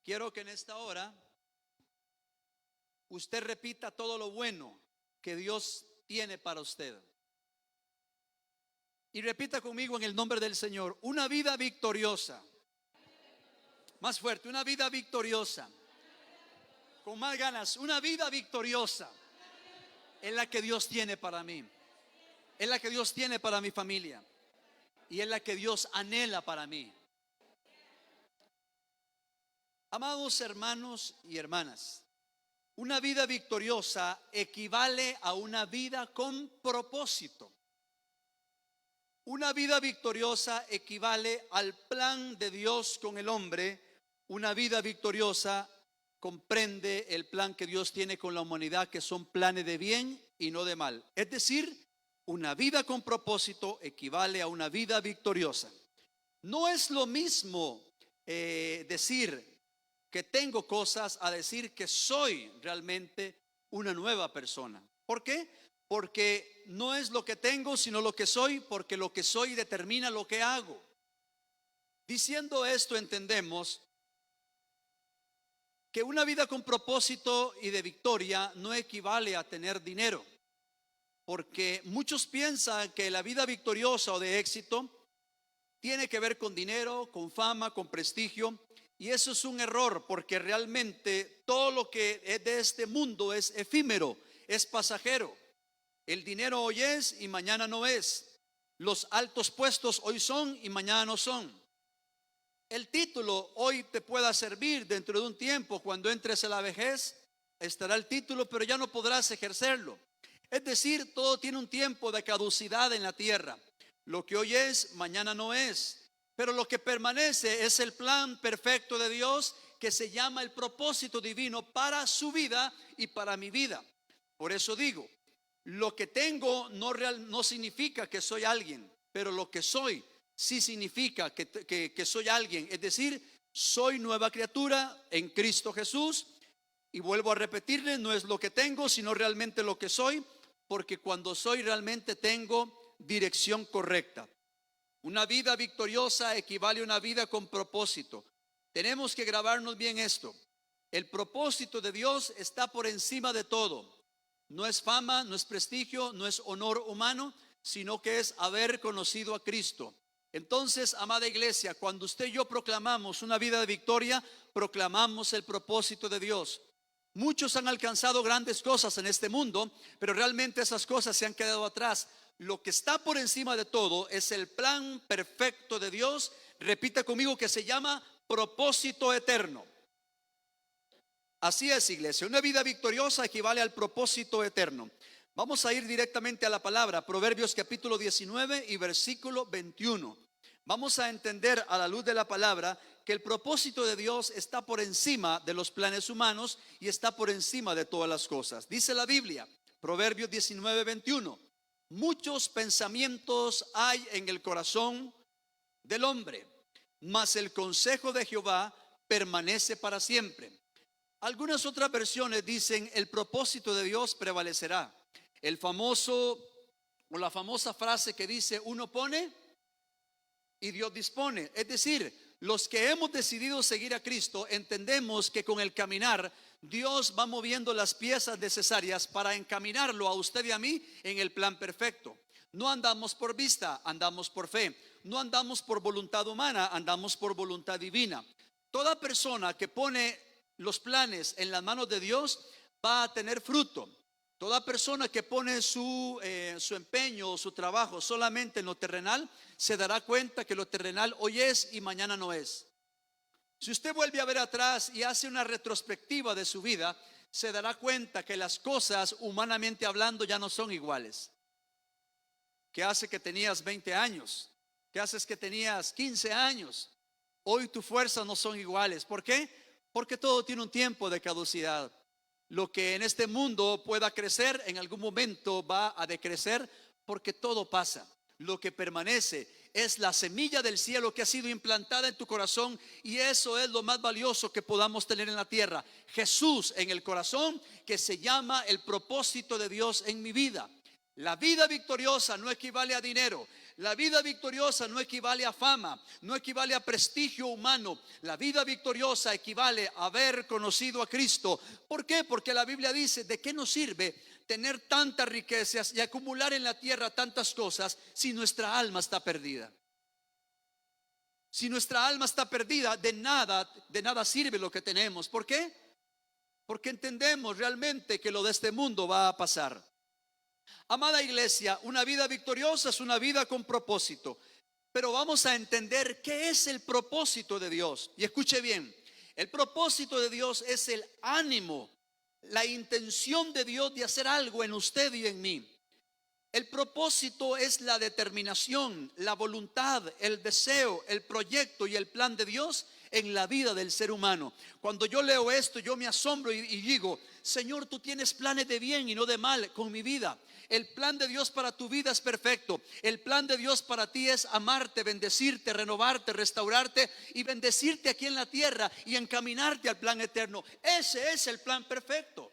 Quiero que en esta hora usted repita todo lo bueno que Dios tiene para usted. Y repita conmigo en el nombre del Señor: una vida victoriosa. Más fuerte, una vida victoriosa. Con más ganas, una vida victoriosa es la que Dios tiene para mí. Es la que Dios tiene para mi familia. Y es la que Dios anhela para mí. Amados hermanos y hermanas, una vida victoriosa equivale a una vida con propósito. Una vida victoriosa equivale al plan de Dios con el hombre. Una vida victoriosa comprende el plan que Dios tiene con la humanidad, que son planes de bien y no de mal. Es decir, una vida con propósito equivale a una vida victoriosa. No es lo mismo decir que tengo cosas a decir que soy realmente una nueva persona. ¿Por qué? Porque no es lo que tengo, sino lo que soy, porque lo que soy determina lo que hago. Diciendo esto, entendemos que una vida con propósito y de victoria no equivale a tener dinero, porque muchos piensan que la vida victoriosa o de éxito tiene que ver con dinero, con fama, con prestigio, y eso es un error, porque realmente todo lo que es de este mundo es efímero, es pasajero. El dinero hoy es y mañana no es. Los altos puestos hoy son y mañana no son. El título hoy te pueda servir, dentro de un tiempo, cuando entres a la vejez, estará el título, pero ya no podrás ejercerlo. Es decir, todo tiene un tiempo de caducidad en la tierra. Lo que hoy es, mañana no es. Pero lo que permanece es el plan perfecto de Dios, que se llama el propósito divino para su vida y para mi vida. Por eso digo, lo que tengo no significa que soy alguien, pero lo que soy sí significa que soy alguien. Es decir, soy nueva criatura en Cristo Jesús. Y vuelvo a repetirle, no es lo que tengo, sino realmente lo que soy, porque cuando soy realmente tengo dirección correcta. Una vida victoriosa equivale a una vida con propósito. Tenemos que grabarnos bien esto. El propósito de Dios está por encima de todo. No es fama, no es prestigio, no es honor humano, sino que es haber conocido a Cristo. Entonces, amada iglesia, cuando usted y yo proclamamos una vida de victoria, proclamamos el propósito de Dios. Muchos han alcanzado grandes cosas en este mundo, pero realmente esas cosas se han quedado atrás. Lo que está por encima de todo es el plan perfecto de Dios. Repita conmigo, que se llama propósito eterno. Así es, iglesia, una vida victoriosa equivale al propósito eterno. Vamos a ir directamente a la palabra, Proverbios capítulo 19 y versículo 21. Vamos a entender a la luz de la palabra que el propósito de Dios está por encima de los planes humanos y está por encima de todas las cosas. Dice la Biblia, Proverbios 19, 21. Muchos pensamientos hay en el corazón del hombre, mas el consejo de Jehová permanece para siempre. Algunas otras versiones dicen: el propósito de Dios prevalecerá. El famoso o la famosa frase que dice: uno pone y Dios dispone. Es decir, los que hemos decidido seguir a Cristo entendemos que con el caminar Dios va moviendo las piezas necesarias para encaminarlo a usted y a mí en el plan perfecto. No andamos por vista, andamos por fe. No andamos por voluntad humana, andamos por voluntad divina. Toda persona que pone los planes en las manos de Dios va a tener fruto. Toda persona que pone su empeño o su trabajo solamente en lo terrenal, se dará cuenta que lo terrenal hoy es y mañana no es. Si usted vuelve a ver atrás y hace una retrospectiva de su vida, se dará cuenta que las cosas, humanamente hablando, ya no son iguales. ¿Qué hace que tenías 20 años? ¿Qué haces que tenías 15 años? Hoy tus fuerzas no son iguales. ¿Por qué? Porque todo tiene un tiempo de caducidad. Lo que en este mundo pueda crecer, en algún momento va a decrecer, porque todo pasa. Lo que permanece es la semilla del cielo que ha sido implantada en tu corazón, y eso es lo más valioso que podamos tener en la tierra. Jesús en el corazón, que se llama el propósito de Dios en mi vida. La vida victoriosa no equivale a dinero. La vida victoriosa no equivale a fama, no equivale a prestigio humano. La vida victoriosa equivale a haber conocido a Cristo. ¿Por qué? Porque la Biblia dice: ¿de qué nos sirve tener tantas riquezas y acumular en la tierra tantas cosas si nuestra alma está perdida? Si nuestra alma está perdida, de nada sirve lo que tenemos. ¿Por qué? Porque entendemos realmente que lo de este mundo va a pasar. Amada iglesia, una vida victoriosa es una vida con propósito. Pero vamos a entender qué es el propósito de Dios. Y escuche bien, el propósito de Dios es el ánimo, la intención de Dios de hacer algo en usted y en mí. El propósito es la determinación, la voluntad, el deseo, el proyecto y el plan de Dios en la vida del ser humano. Cuando yo leo esto, yo me asombro y digo: Señor, tú tienes planes de bien y no de mal con mi vida. El plan de Dios para tu vida es perfecto. El plan de Dios para ti es amarte, bendecirte, renovarte, restaurarte y bendecirte aquí en la tierra y encaminarte al plan eterno. Ese es el plan perfecto.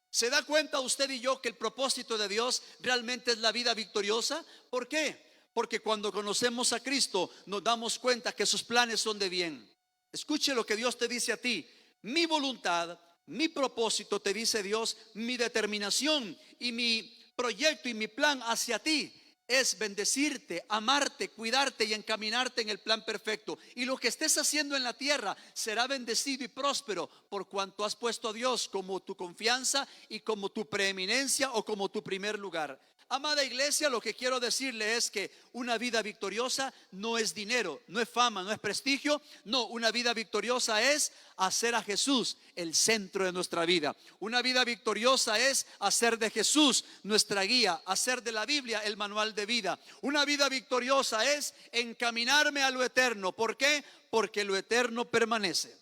¿Se da cuenta usted y yo que el propósito de Dios realmente es la vida victoriosa? ¿Por qué? Porque cuando conocemos a Cristo nos damos cuenta que sus planes son de bien. Escuche lo que Dios te dice a ti: mi voluntad, mi propósito, te dice Dios, mi determinación y mi proyecto y mi plan hacia ti es bendecirte, amarte, cuidarte y encaminarte en el plan perfecto. Y lo que estés haciendo en la tierra será bendecido y próspero por cuanto has puesto a Dios como tu confianza y como tu preeminencia o como tu primer lugar. Amada iglesia, lo que quiero decirle es que una vida victoriosa no es dinero, no es fama, no es prestigio. No, una vida victoriosa es hacer a Jesús el centro de nuestra vida. Una vida victoriosa es hacer de Jesús nuestra guía, hacer de la Biblia el manual de vida. Una vida victoriosa es encaminarme a lo eterno. ¿Por qué? Porque lo eterno permanece.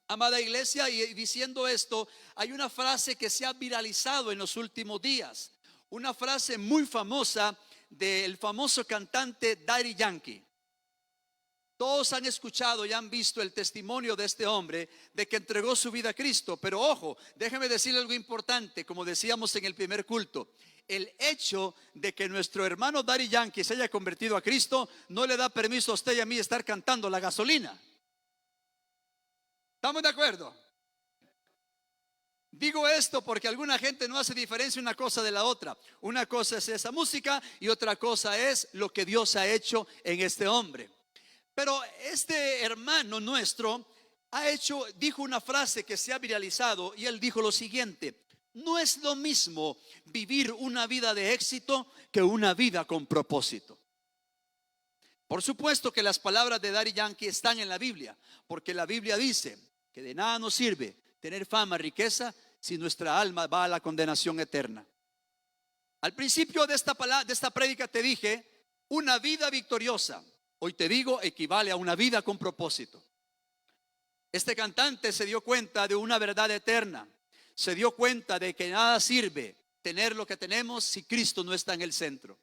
Amada iglesia, y diciendo esto, hay una frase que se ha viralizado en los últimos días. Una frase muy famosa del famoso cantante Daddy Yankee. Todos han escuchado y han visto el testimonio de este hombre de que entregó su vida a Cristo. Pero ojo, déjeme decirle algo importante, como decíamos en el primer culto. El hecho de que nuestro hermano Daddy Yankee se haya convertido a Cristo no le da permiso a usted y a mí estar cantando La Gasolina. ¿Estamos de acuerdo? Digo esto porque alguna gente no hace diferencia una cosa de la otra. Una cosa es esa música y otra cosa es lo que Dios ha hecho en este hombre. Pero este hermano nuestro dijo una frase que se ha viralizado, y él dijo lo siguiente: no es lo mismo vivir una vida de éxito que una vida con propósito. Por supuesto que las palabras de Daddy Yankee están en la Biblia, porque la Biblia dice que de nada nos sirve tener fama, riqueza, si nuestra alma va a la condenación eterna. Al principio de esta prédica te dije: una vida victoriosa, hoy te digo, equivale a una vida con propósito. Este cantante se dio cuenta de una verdad eterna. Se dio cuenta de que nada sirve tener lo que tenemos si Cristo no está en el centro.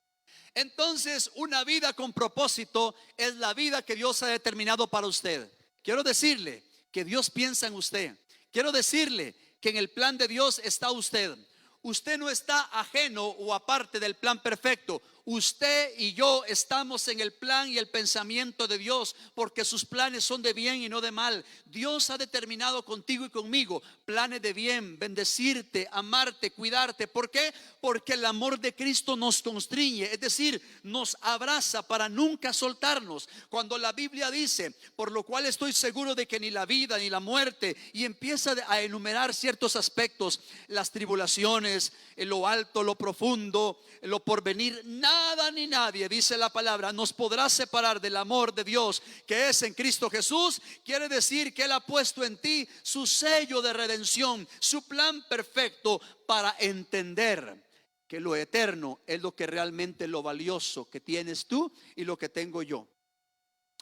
Entonces, una vida con propósito es la vida que Dios ha determinado para usted. Quiero decirle que Dios piensa en usted. Quiero decirle que en el plan de Dios está usted. Usted no está ajeno o aparte del plan perfecto. Usted y yo estamos en el plan y el pensamiento de Dios, porque sus planes son de bien y no de mal. Dios ha determinado contigo y conmigo planes de bien: bendecirte, amarte, cuidarte. ¿Por qué? Porque el amor de Cristo nos constriñe, es decir, nos abraza para nunca soltarnos. Cuando la Biblia dice: por lo cual estoy seguro de que ni la vida ni la muerte, y empieza a enumerar ciertos aspectos, las tribulaciones, lo alto, lo profundo, lo porvenir, nada ni nadie, dice la palabra, nos podrá separar del amor de Dios que es en Cristo Jesús. Quiere decir que Él ha puesto en ti su sello de redención, su plan perfecto para entender que lo eterno es lo que realmente lo valioso que tienes tú y lo que tengo yo.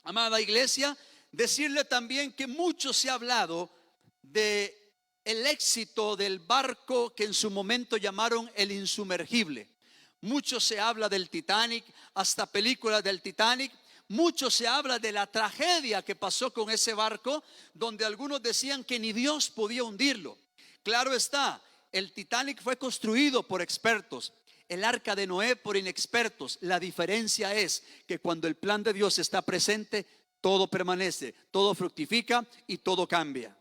Amada iglesia, decirle también que mucho se ha hablado de el éxito del barco que en su momento llamaron el insumergible. Mucho se habla del Titanic, hasta películas del Titanic. Mucho se habla de la tragedia que pasó con ese barco, donde algunos decían que ni Dios podía hundirlo. Claro está, el Titanic fue construido por expertos. el arca de Noé por inexpertos. La diferencia es que cuando el plan de Dios está presente, todo permanece, todo fructifica y todo cambia.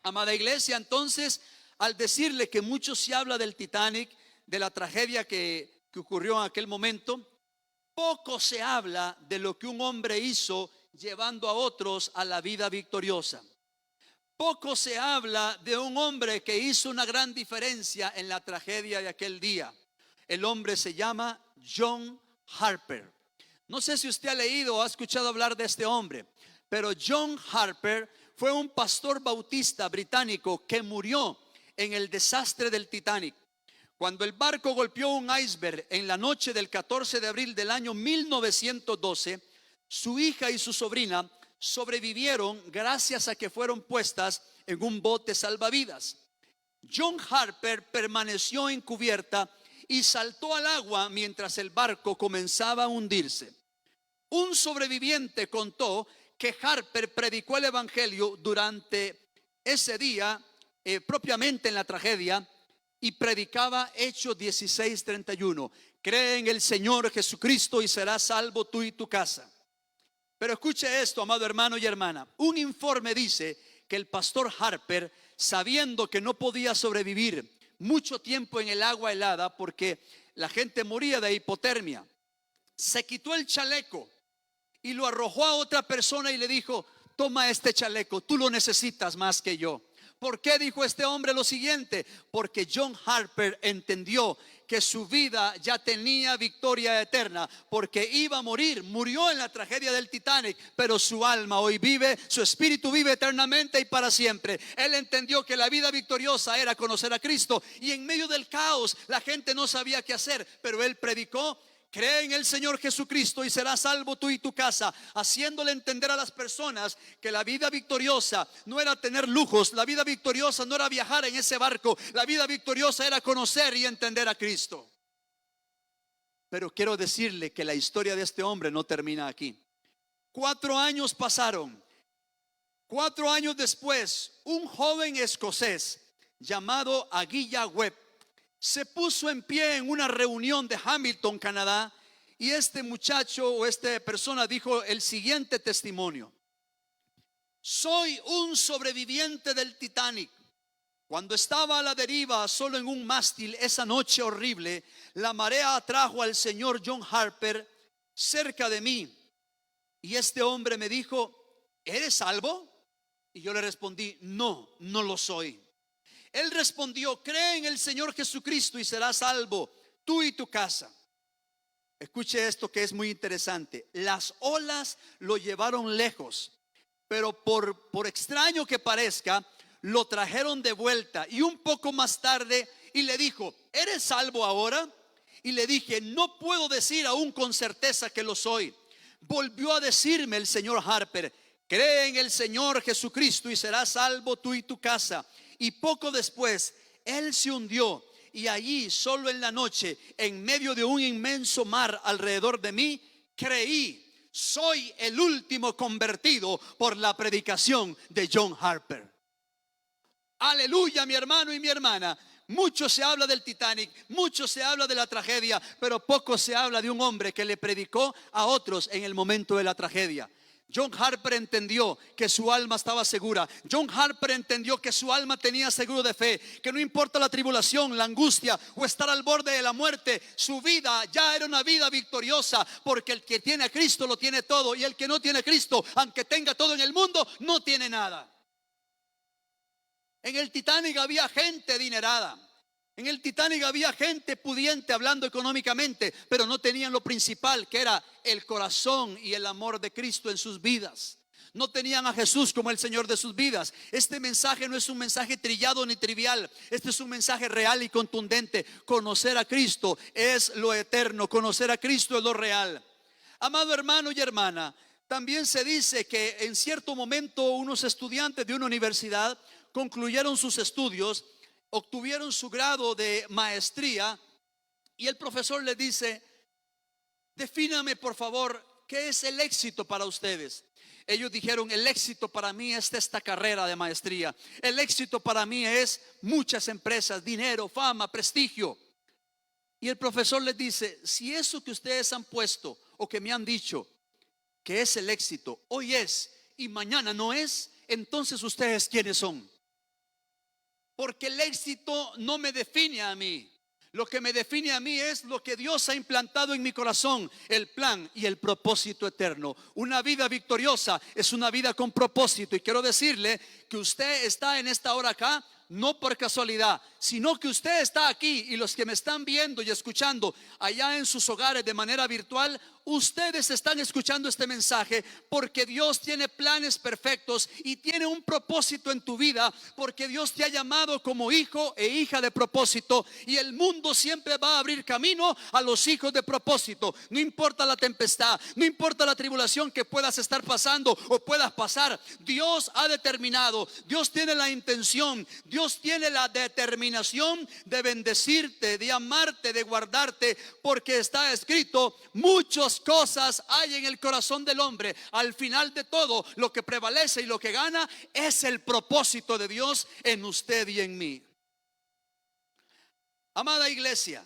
Amada iglesia, entonces, al decirle que mucho se habla del Titanic, de la tragedia que ocurrió en aquel momento, poco se habla de lo que un hombre hizo llevando a otros a la vida victoriosa. Poco se habla de un hombre que hizo una gran diferencia en la tragedia de aquel día. El hombre se llama John Harper. No sé si usted ha leído o ha escuchado hablar de este hombre, pero John Harper fue un pastor bautista británico que murió en el desastre del Titanic. Cuando el barco golpeó un iceberg en la noche del 14 de abril del año 1912, su hija y su sobrina sobrevivieron gracias a que fueron puestas en un bote salvavidas. John Harper permaneció en cubierta y saltó al agua mientras el barco comenzaba a hundirse. Un sobreviviente contó que Harper predicó el evangelio durante ese día, propiamente en la tragedia, y predicaba Hechos 16:31. Cree en el Señor Jesucristo y serás salvo tú y tu casa. Pero escuche esto, amado hermano y hermana. Un informe dice que el pastor Harper, sabiendo que no podía sobrevivir mucho tiempo en el agua helada porque la gente moría de hipotermia, se quitó el chaleco y lo arrojó a otra persona y le dijo: toma este chaleco, tú lo necesitas más que yo. ¿Por qué dijo este hombre lo siguiente? Porque John Harper entendió que su vida ya tenía victoria eterna, porque iba a morir, murió en la tragedia del Titanic, pero su alma hoy vive, su espíritu vive eternamente y para siempre. Él entendió que la vida victoriosa era conocer a Cristo, y en medio del caos la gente no sabía qué hacer, pero él predicó: cree en el Señor Jesucristo y serás salvo tú y tu casa, haciéndole entender a las personas que la vida victoriosa no era tener lujos, la vida victoriosa no era viajar en ese barco, la vida victoriosa era conocer y entender a Cristo. Pero quiero decirle que la historia de este hombre no termina aquí. 4 años pasaron. 4 años después, un joven escocés llamado Aguilla Webb se puso en pie en una reunión de Hamilton, Canadá, y este muchacho o esta persona dijo el siguiente testimonio: soy un sobreviviente del Titanic. Cuando estaba a la deriva solo en un mástil esa noche horrible, la marea atrajo al señor John Harper cerca de mí, y este hombre me dijo: ¿eres salvo? Y yo le respondí: no, no lo soy. Él respondió: cree en el Señor Jesucristo y serás salvo tú y tu casa. Escuche esto que es muy interesante. Las olas lo llevaron lejos, pero por extraño que parezca, lo trajeron de vuelta, y un poco más tarde, y le dijo: ¿eres salvo ahora? Y le dije: no puedo decir aún con certeza que lo soy. Volvió a decirme el señor Harper: cree en el Señor Jesucristo y serás salvo tú y tu casa. Y poco después él se hundió, y allí solo en la noche, en medio de un inmenso mar alrededor de mí, creí. Soy el último convertido por la predicación de John Harper. Aleluya, mi hermano y mi hermana. Mucho se habla del Titanic, mucho se habla de la tragedia, pero poco se habla de un hombre que le predicó a otros en el momento de la tragedia. John Harper entendió que su alma estaba segura. John Harper entendió que su alma tenía seguro de fe, que no importa la tribulación, la angustia o estar al borde de la muerte, su vida ya era una vida victoriosa, porque el que tiene a Cristo lo tiene todo, y el que no tiene a Cristo, aunque tenga todo en el mundo, no tiene nada. En el Titanic había gente adinerada. En el Titanic había gente pudiente hablando económicamente, pero no tenían lo principal, que era el corazón y el amor de Cristo en sus vidas. No tenían a Jesús como el Señor de sus vidas. Este mensaje no es un mensaje trillado ni trivial. Este es un mensaje real y contundente. Conocer a Cristo es lo eterno. Conocer a Cristo es lo real. Amado hermano y hermana, también se dice que en cierto momento unos estudiantes de una universidad concluyeron sus estudios, obtuvieron su grado de maestría, y el profesor les dice: defíname por favor, ¿qué es el éxito para ustedes? Ellos dijeron: el éxito para mí es esta carrera de maestría. El éxito para mí es muchas empresas, dinero, fama, prestigio. Y el profesor les dice, si eso que ustedes han puesto o que me han dicho que es el éxito, hoy es y mañana no es, entonces ustedes ¿quiénes son? Porque el éxito no me define a mí. Lo que me define a mí es lo que Dios ha implantado en mi corazón, el plan y el propósito eterno. Una vida victoriosa es una vida con propósito. Y quiero decirle que usted está en esta hora acá no por casualidad, sino que usted está aquí, y los que me están viendo y escuchando allá en sus hogares de manera virtual, ustedes están escuchando este mensaje porque Dios tiene planes perfectos y tiene un propósito en tu vida, porque Dios te ha llamado como hijo e hija de propósito, y el mundo siempre va a abrir camino a los hijos de propósito. No importa la tempestad, no importa la tribulación que puedas estar pasando o puedas pasar, Dios ha determinado, Dios tiene la intención, Dios tiene la determinación de bendecirte, de amarte, de guardarte, porque está escrito: muchas cosas hay en el corazón del hombre. Al final de todo, lo que prevalece y lo que gana es el propósito de Dios en usted y en mí. Amada iglesia,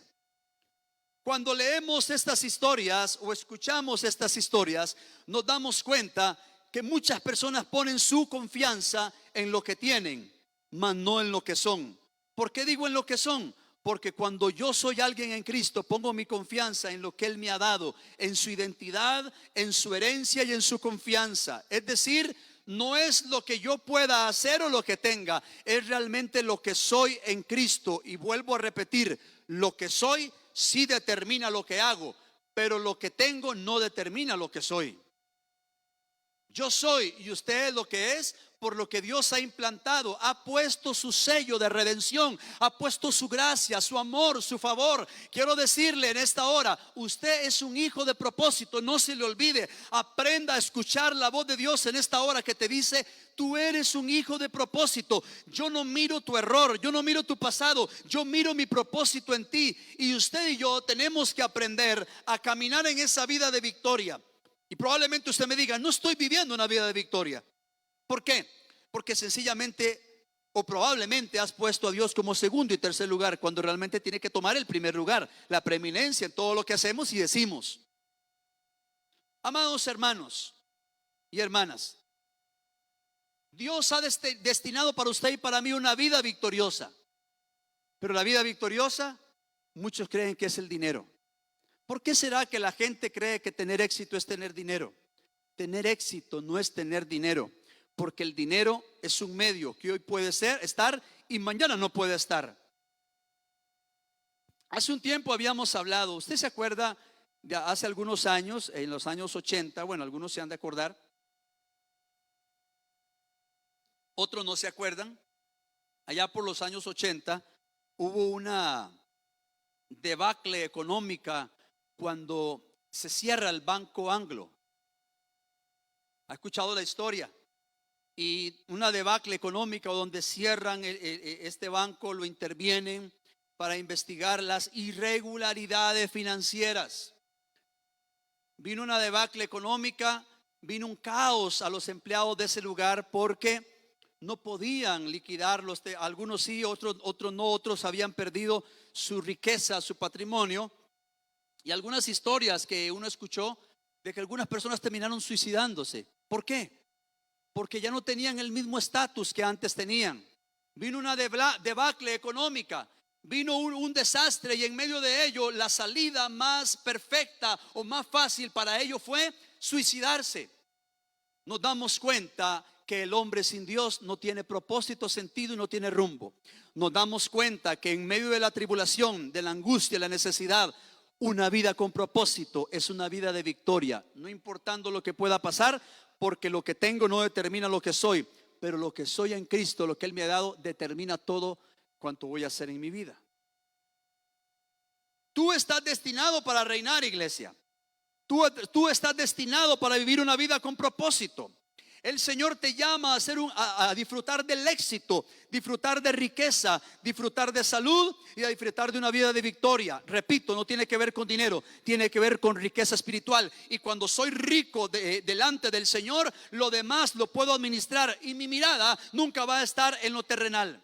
cuando leemos estas historias o escuchamos estas historias, nos damos cuenta que muchas personas ponen su confianza en lo que tienen, mas no en lo que son. ¿Por qué digo en lo que son? Porque cuando yo soy alguien en Cristo, pongo mi confianza en lo que Él me ha dado, en su identidad, en su herencia y en su confianza. Es decir, no es lo que yo pueda hacer o lo que tenga, es realmente lo que soy en Cristo. Y vuelvo a repetir, lo que soy sí determina lo que hago, pero lo que tengo no determina lo que soy. Yo soy y usted es lo que es por lo que Dios ha implantado. Ha puesto su sello de redención, ha puesto su gracia, su amor, su favor. Quiero decirle en esta hora, usted es un hijo de propósito. No se le olvide, aprenda a escuchar la voz de Dios en esta hora que te dice: tú eres un hijo de propósito. Yo no miro tu error, yo no miro tu pasado, yo miro mi propósito en ti. Y usted y yo tenemos que aprender a caminar en esa vida de victoria. Y probablemente usted me diga: no estoy viviendo una vida de victoria. ¿Por qué? Porque sencillamente o probablemente has puesto a Dios como segundo y tercer lugar, cuando realmente tiene que tomar el primer lugar, la preeminencia en todo lo que hacemos y decimos. Amados hermanos y hermanas, Dios ha destinado para usted y para mí una vida victoriosa. Pero la vida victoriosa, muchos creen que es el dinero. ¿Por qué será que la gente cree que tener éxito es tener dinero? Tener éxito no es tener dinero, porque el dinero es un medio que hoy puede estar y mañana no puede estar. Hace un tiempo habíamos hablado, ¿usted se acuerda de hace algunos años, en los años 80? Bueno, algunos se han de acordar, otros no se acuerdan. Allá por los años 80 hubo una debacle económica cuando se cierra el Banco Anglo. ¿Ha escuchado la historia? Y una debacle económica donde cierran este banco, lo intervienen para investigar las irregularidades financieras. Vino una debacle económica, vino un caos a los empleados de ese lugar porque no podían liquidarlos. Algunos sí, otros no, otros habían perdido su riqueza, su patrimonio. Y algunas historias que uno escuchó de que algunas personas terminaron suicidándose. ¿Por qué? Porque ya no tenían el mismo estatus que antes tenían. Vino una debacle económica, vino un desastre, y en medio de ello la salida más perfecta o más fácil para ellos fue suicidarse. Nos damos cuenta que el hombre sin Dios no tiene propósito, sentido y no tiene rumbo. Nos damos cuenta que en medio de la tribulación, de la angustia, de la necesidad, una vida con propósito es una vida de victoria, no importando lo que pueda pasar, porque lo que tengo no determina lo que soy, pero lo que soy en Cristo, lo que Él me ha dado, determina todo cuanto voy a hacer en mi vida. Tú estás destinado para reinar, iglesia. Tú estás destinado para vivir una vida con propósito. El Señor te llama a disfrutar del éxito, disfrutar de riqueza, disfrutar de salud y a disfrutar de una vida de victoria. Repito, no tiene que ver con dinero, tiene que ver con riqueza espiritual. Y cuando soy rico delante del Señor, lo demás lo puedo administrar y mi mirada nunca va a estar en lo terrenal.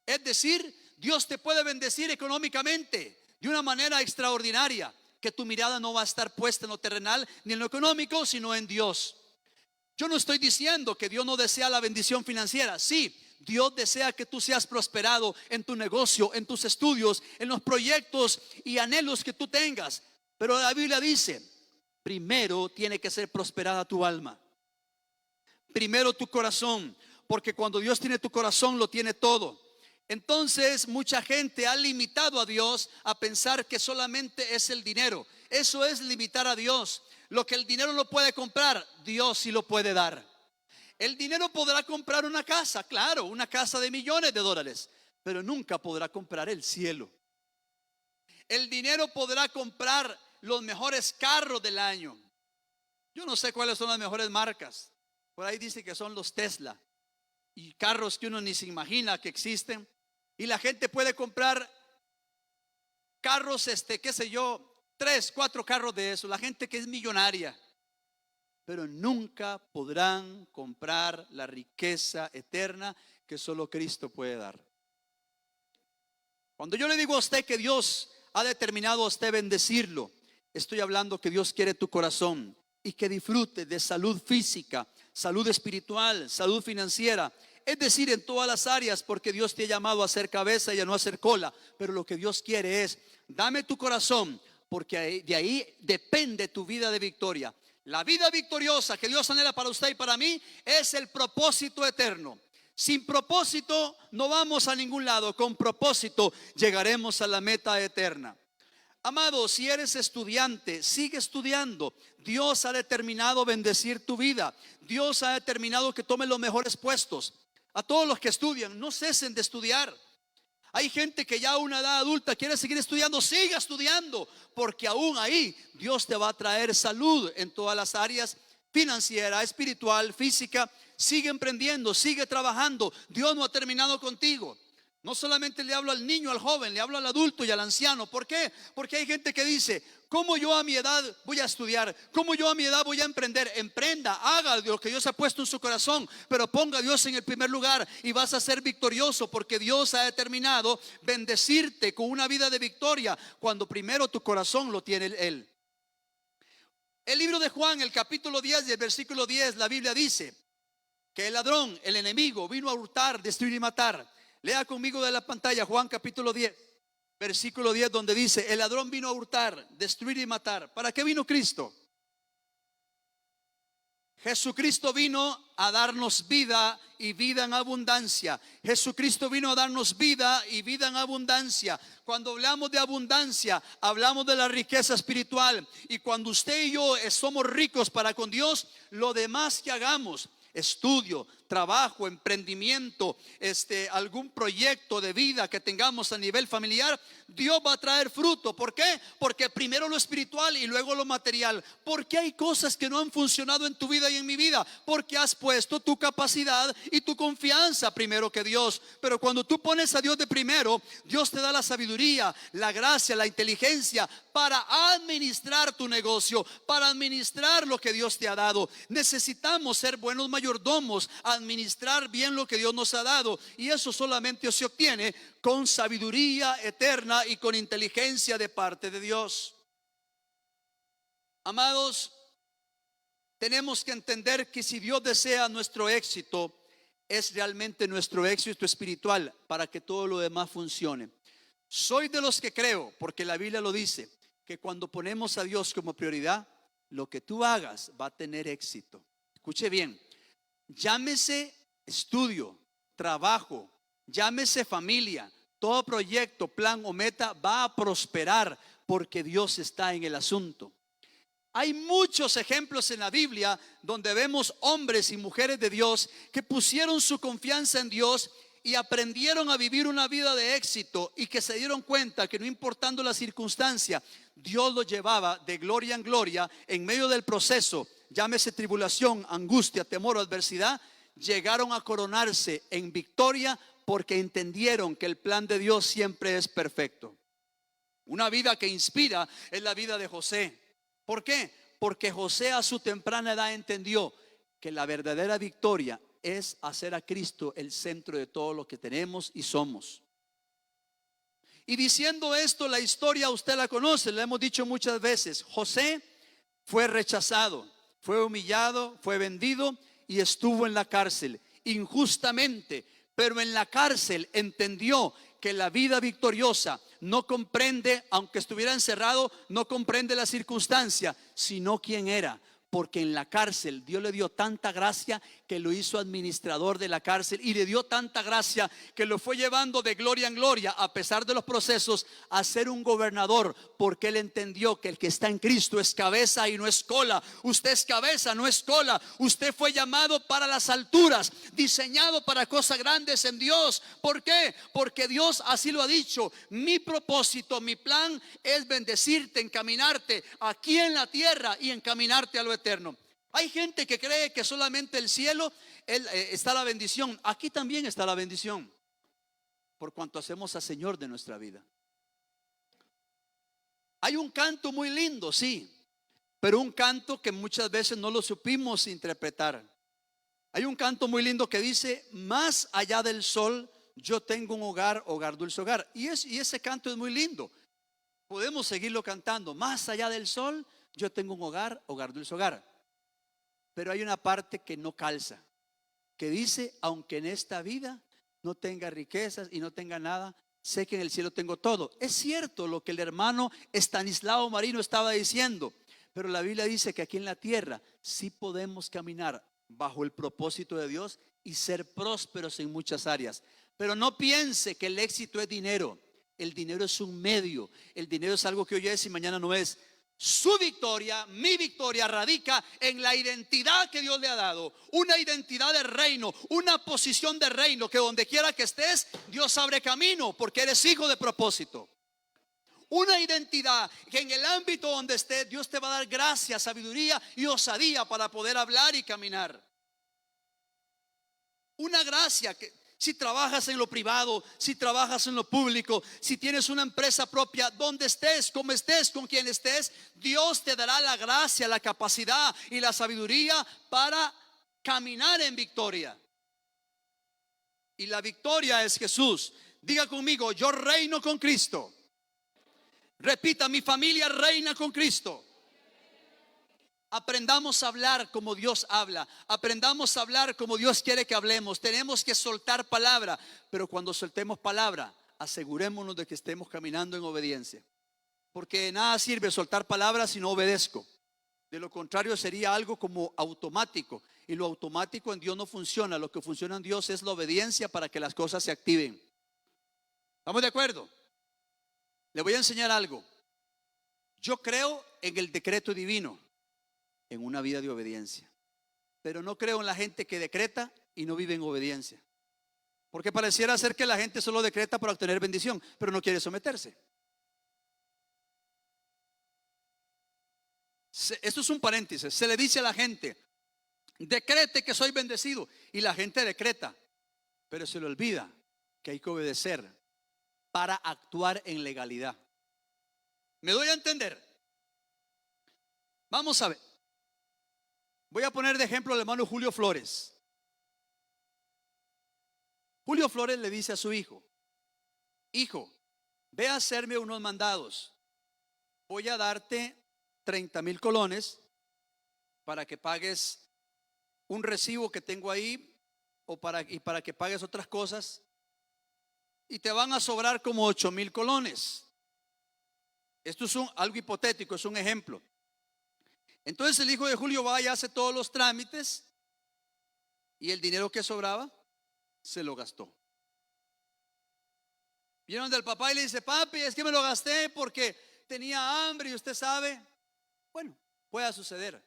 Es decir, Dios te puede bendecir económicamente, de una manera extraordinaria, que tu mirada no va a estar puesta en lo terrenal ni en lo económico, sino en Dios. Yo no estoy diciendo que Dios no desea la bendición financiera. Sí, Dios desea que tú seas prosperado en tu negocio, en tus estudios, en los proyectos y anhelos que tú tengas. Pero la Biblia dice, primero tiene que ser prosperada tu alma. Primero tu corazón, porque cuando Dios tiene tu corazón, lo tiene todo. Entonces mucha gente ha limitado a Dios a pensar que solamente es el dinero. Eso es limitar a Dios. Lo que el dinero no puede comprar, Dios sí lo puede dar. El dinero podrá comprar una casa, claro, una casa de millones de dólares, pero nunca podrá comprar el cielo. El dinero podrá comprar los mejores carros del año. Yo no sé cuáles son las mejores marcas. Por ahí dice que son los Tesla y carros que uno ni se imagina que existen. Y la gente puede comprar carros, qué sé yo, 3, 4 carros de eso. La gente que es millonaria. Pero nunca podrán comprar la riqueza eterna que solo Cristo puede dar. Cuando yo le digo a usted que Dios ha determinado a usted bendecirlo, estoy hablando que Dios quiere tu corazón y que disfrute de salud física, salud espiritual, salud financiera. Es decir, en todas las áreas, porque Dios te ha llamado a ser cabeza y a no a ser cola. Pero lo que Dios quiere es, dame tu corazón, porque de ahí depende tu vida de victoria. La vida victoriosa que Dios anhela para usted y para mí es el propósito eterno. Sin propósito no vamos a ningún lado. Con propósito llegaremos a la meta eterna. Amado, si eres estudiante, sigue estudiando. Dios ha determinado bendecir tu vida. Dios ha determinado que tomes los mejores puestos. A todos los que estudian, no cesen de estudiar. Hay gente que ya a una edad adulta quiere seguir estudiando. Siga estudiando, porque aún ahí Dios te va a traer salud en todas las áreas: financiera, espiritual, física. Sigue emprendiendo, sigue trabajando. Dios no ha terminado contigo. No solamente le hablo al niño, al joven, le hablo al adulto y al anciano. ¿Por qué? Porque hay gente que dice, ¿cómo yo a mi edad voy a estudiar? ¿Cómo yo a mi edad voy a emprender? Emprenda, haga lo que Dios ha puesto en su corazón, pero ponga a Dios en el primer lugar y vas a ser victorioso, porque Dios ha determinado bendecirte con una vida de victoria cuando primero tu corazón lo tiene Él. El libro de Juan, el capítulo 10 y el versículo 10, la Biblia dice que el ladrón, el enemigo, vino a hurtar, destruir y matar. Lea conmigo de la pantalla Juan capítulo 10, versículo 10, donde dice: el ladrón vino a hurtar, destruir y matar. ¿Para qué vino Cristo? Jesucristo vino a darnos vida y vida en abundancia. Jesucristo vino a darnos vida y vida en abundancia. Cuando hablamos de abundancia, hablamos de la riqueza espiritual. Y cuando usted y yo somos ricos para con Dios, lo demás que hagamos, estudio, trabajo, emprendimiento, algún proyecto de vida que tengamos a nivel familiar, Dios va a traer fruto. ¿Por qué? Porque primero lo espiritual y luego lo material. Porque hay cosas que no han funcionado en tu vida y en mi vida, porque has puesto tu capacidad y tu confianza primero que Dios. Pero cuando tú pones a Dios de primero, Dios te da la sabiduría, la gracia, la inteligencia para administrar tu negocio, para administrar lo que Dios te ha dado. Necesitamos ser buenos mayordomos, administrar bien lo que Dios nos ha dado, y eso solamente se obtiene con sabiduría eterna y con inteligencia de parte de Dios. Amados, tenemos que entender que si Dios desea nuestro éxito, es realmente nuestro éxito espiritual para que todo lo demás funcione. Soy de los que creo, porque la Biblia lo dice, que cuando ponemos a Dios como prioridad, lo que tú hagas va a tener éxito. Escuche bien, llámese estudio, trabajo, llámese familia, todo proyecto, plan o meta va a prosperar porque Dios está en el asunto. Hay muchos ejemplos en la Biblia donde vemos hombres y mujeres de Dios que pusieron su confianza en Dios y aprendieron a vivir una vida de éxito, y que se dieron cuenta que no importando la circunstancia, Dios los llevaba de gloria en gloria en medio del proceso. Llámese tribulación, angustia, temor o adversidad, llegaron a coronarse en victoria porque entendieron que el plan de Dios siempre es perfecto. Una vida que inspira es la vida de José. ¿Por qué? Porque José a su temprana edad entendió que la verdadera victoria es hacer a Cristo el centro de todo lo que tenemos y somos. Y diciendo esto, la historia usted la conoce, la hemos dicho muchas veces. José fue rechazado, fue humillado, fue vendido y estuvo en la cárcel injustamente, pero en la cárcel entendió que la vida victoriosa no comprende, aunque estuviera encerrado, no comprende la circunstancia, sino quién era. Porque en la cárcel Dios le dio tanta gracia que lo hizo administrador de la cárcel, y le dio tanta gracia que lo fue llevando de gloria en gloria, a pesar de los procesos, a ser un gobernador, porque él entendió que el que está en Cristo es cabeza y no es cola. Usted es cabeza, no es cola. Usted fue llamado para las alturas, diseñado para cosas grandes en Dios. ¿Por qué? Porque Dios así lo ha dicho. Mi propósito, mi plan es bendecirte, encaminarte aquí en la tierra y encaminarte a lo eterno. Hay gente que cree que solamente el cielo está la bendición. Aquí también está la bendición, por cuanto hacemos al Señor de nuestra vida. Hay un canto muy lindo, sí, pero un canto que muchas veces no lo supimos interpretar. Hay un canto muy lindo que dice: más allá del sol yo tengo un hogar, hogar, dulce hogar. Y ese canto es muy lindo. Podemos seguirlo cantando. Más allá del sol yo tengo un hogar, hogar, dulce hogar. Pero hay una parte que no calza, que dice: aunque en esta vida no tenga riquezas y no tenga nada, sé que en el cielo tengo todo. Es cierto lo que el hermano Estanislao Marino estaba diciendo, pero la Biblia dice que aquí en la tierra sí podemos caminar bajo el propósito de Dios y ser prósperos en muchas áreas. Pero no piense que el éxito es dinero. El dinero es un medio. El dinero es algo que hoy es y mañana no es. Su victoria, mi victoria, radica en la identidad que Dios le ha dado. Una identidad de reino, una posición de reino, que donde quiera que estés, Dios abre camino, porque eres hijo de propósito. Una identidad que en el ámbito donde estés, Dios te va a dar gracia, sabiduría y osadía para poder hablar y caminar. Una gracia que, si trabajas en lo privado, si trabajas en lo público, si tienes una empresa propia, donde estés, como estés, con quien estés, Dios te dará la gracia, la capacidad y la sabiduría para caminar en victoria. Y la victoria es Jesús. Diga conmigo: yo reino con Cristo. Repita: mi familia reina con Cristo. Aprendamos a hablar como Dios habla. Aprendamos a hablar como Dios quiere que hablemos. Tenemos que soltar palabra, pero cuando soltemos palabra, asegurémonos de que estemos caminando en obediencia. Porque de nada sirve soltar palabras si no obedezco. De lo contrario sería algo como automático, y lo automático en Dios no funciona. Lo que funciona en Dios es la obediencia para que las cosas se activen. ¿Estamos de acuerdo? Le voy a enseñar algo. Yo creo en el decreto divino, en una vida de obediencia, pero no creo en la gente que decreta y no vive en obediencia. Porque pareciera ser que la gente solo decreta para obtener bendición, pero no quiere someterse. Esto es un paréntesis. Se le dice a la gente: decrete que soy bendecido, y la gente decreta, pero se le olvida que hay que obedecer para actuar en legalidad. ¿Me doy a entender? Vamos a ver. Voy a poner de ejemplo al hermano Julio Flores. Julio Flores le dice a su hijo: hijo, ve a hacerme unos mandados. Voy a darte 30,000 colones para que pagues un recibo que tengo ahí, y para que pagues otras cosas, y te van a sobrar como 8,000 colones. Esto es algo hipotético, es un ejemplo. Entonces el hijo de Julio va y hace todos los trámites, y el dinero que sobraba se lo gastó. Vieron del papá y le dice: papi, es que me lo gasté porque tenía hambre, y usted sabe. Bueno, puede suceder,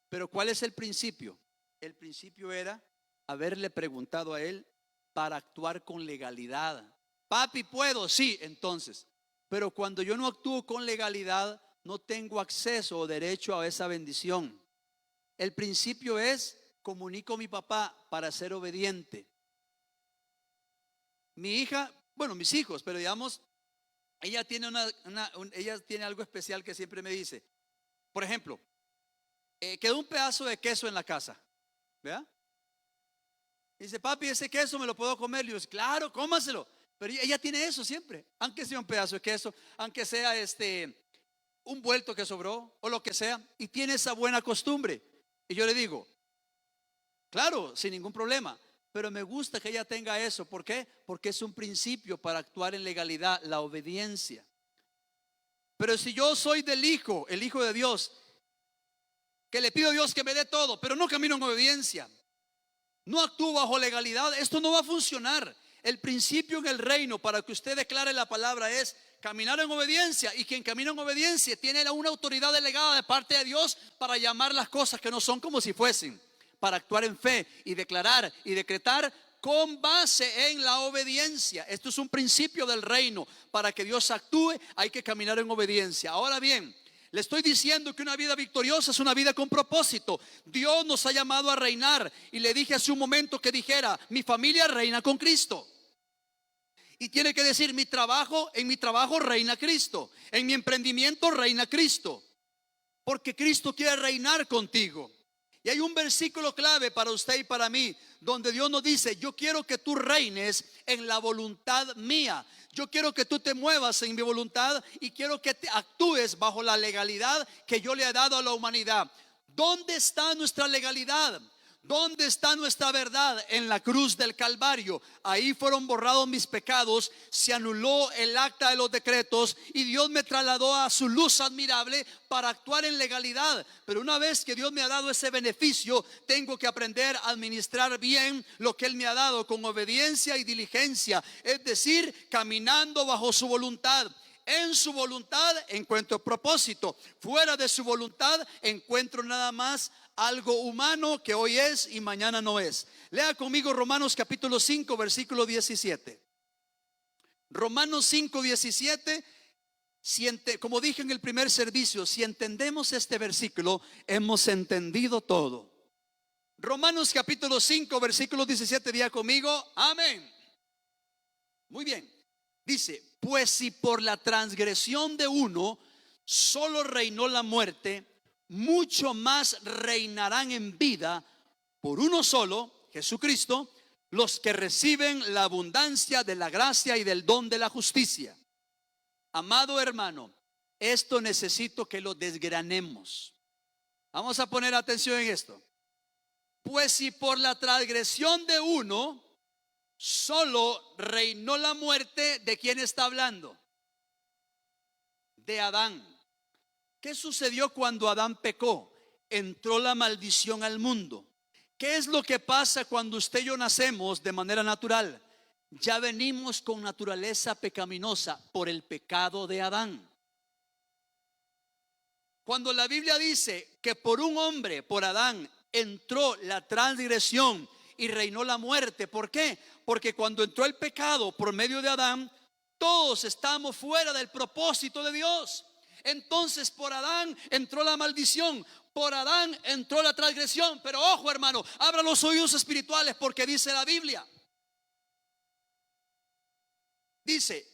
pero ¿cuál es el principio? El principio era haberle preguntado a él para actuar con legalidad. Papi, ¿puedo? Sí, entonces. Pero cuando yo no actúo con legalidad, no tengo acceso o derecho a esa bendición. El principio es: comunico a mi papá para ser obediente. Mi hija, bueno, mis hijos, pero digamos, ella tiene ella tiene algo especial que siempre me dice. Por ejemplo, quedó un pedazo de queso en la casa, ¿verdad? Dice: papi, ese queso me lo puedo comer. Y yo: claro, cómaselo. Pero ella tiene eso siempre, aunque sea un pedazo de queso, aunque sea un vuelto que sobró o lo que sea, y tiene esa buena costumbre. Y yo le digo, claro, sin ningún problema, pero me gusta que ella tenga eso. ¿Por qué? Porque es un principio para actuar en legalidad, la obediencia. Pero si yo soy del Hijo, el Hijo de Dios, que le pido a Dios que me dé todo, pero no camino en obediencia, no actúo bajo legalidad, esto no va a funcionar. El principio en el reino para que usted declare la palabra es caminar en obediencia, y quien camina en obediencia tiene una autoridad delegada de parte de Dios para llamar las cosas que no son como si fuesen, para actuar en fe y declarar y decretar con base en la obediencia. Esto es un principio del reino. Para que Dios actúe hay que caminar en obediencia. Ahora bien, le estoy diciendo que una vida victoriosa es una vida con propósito. Dios nos ha llamado a reinar, y le dije hace un momento que dijera: mi familia reina con Cristo. Y tiene que decir: en mi trabajo reina Cristo, en mi emprendimiento reina Cristo, porque Cristo quiere reinar contigo. Y hay un versículo clave para usted y para mí, donde Dios nos dice: yo quiero que tú reines en la voluntad mía. Yo quiero que tú te muevas en mi voluntad, y quiero que actúes bajo la legalidad que yo le he dado a la humanidad. ¿Dónde está nuestra legalidad? ¿Dónde está nuestra verdad? En la cruz del Calvario. Ahí fueron borrados mis pecados, se anuló el acta de los decretos, y Dios me trasladó a su luz admirable para actuar en legalidad. Pero una vez que Dios me ha dado ese beneficio, tengo que aprender a administrar bien lo que Él me ha dado, con obediencia y diligencia, es decir, caminando bajo su voluntad. En su voluntad encuentro propósito, fuera de su voluntad encuentro nada más algo humano que hoy es y mañana no es. Lea conmigo Romanos capítulo 5 versículo 17. Romanos 5, 17. Como dije en el primer servicio, si entendemos este versículo, hemos entendido todo. Romanos capítulo 5 versículo 17, diga conmigo, amén. Muy bien. Dice: pues si por la transgresión de uno solo reinó la muerte, mucho más reinarán en vida por uno solo, Jesucristo, los que reciben la abundancia de la gracia y del don de la justicia. Amado hermano, esto necesito que lo desgranemos. Vamos a poner atención en esto. Pues si por la transgresión de uno solo reinó la muerte, ¿de quién está hablando? De Adán. ¿Qué sucedió cuando Adán pecó? Entró la maldición al mundo. ¿Qué es lo que pasa cuando usted y yo nacemos de manera natural? Ya venimos con naturaleza pecaminosa por el pecado de Adán. Cuando la Biblia dice que por un hombre, por Adán, entró la transgresión y reinó la muerte, ¿por qué? Porque cuando entró el pecado por medio de Adán, todos estamos fuera del propósito de Dios. Entonces por Adán entró la maldición, por Adán entró la transgresión. Pero ojo, hermano, abra los oídos espirituales, porque dice la Biblia, dice: